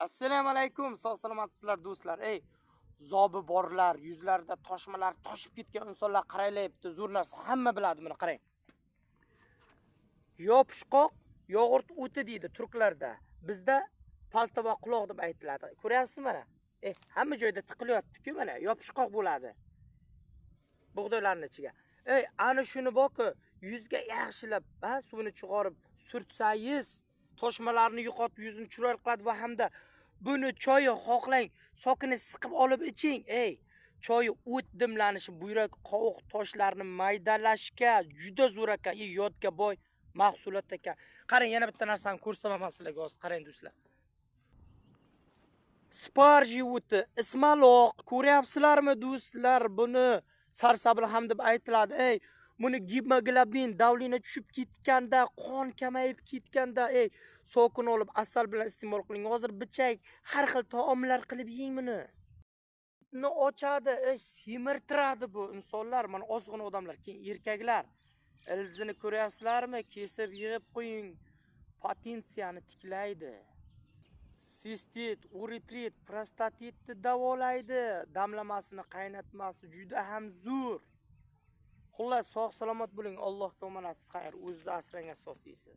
Assalomu alaykum, sog' salomatsizlar do'stlar. Zobi borlar, yuzlarida toshmalar toshib ketgan insonlar qaraylayapti. Zo'r narsa, hamma biladi buni, qarang. Yopishqoq yogurt o'ti deydi turklarda. Bizda palto va quloq deb aytiladi. Ko'ryapsizmi mana? Hamma joyda tiqilyapti-ku mana, yopishqoq bo'ladi. Bug'doylarning ichiga. Ana shuni borku, yuzga yaxshilab, suvini chiqarib surtsangiz, toshmalarni yo'qotib yuzni chiroyli qiladi va hamda buni choyi xohlang, sokini siqib olib iching. Choyi o't dimlanishi, buyrak qovoq toshlarini maydalashga juda zo'r ekan, yodga boy mahsulot ekan. Qarang, yana bitta narsani ko'rsataman sizlarga hozir, qarang do'stlar. Sparji o'ti, ismaloq, ko'ryapsizlarmi do'stlar? Buni sarsabl ham deb aytiladi. Buni gemoglobin davlina tushib ketganda, qon kamayib ketganda, sokin olib asal bilan iste'mol qiling. Hozir bichak, har xil taomlar qilib yeng buni. Ni ochadi, semirtiradi bu insonlar, mana ozg'in odamlar, keyin erkaklar. Ilzini ko'ryapsizlarmi? Kesib yig'ib qo'ying. Potensiyani tiklaydi. Sistit, uretrit, prostatitni davolaydi. Damlamasini qaynatmasi juda ham zo'r. Xullas, sog' salomat bo'ling. Allohga omonat, xayr, o'zida asrang asosiysi.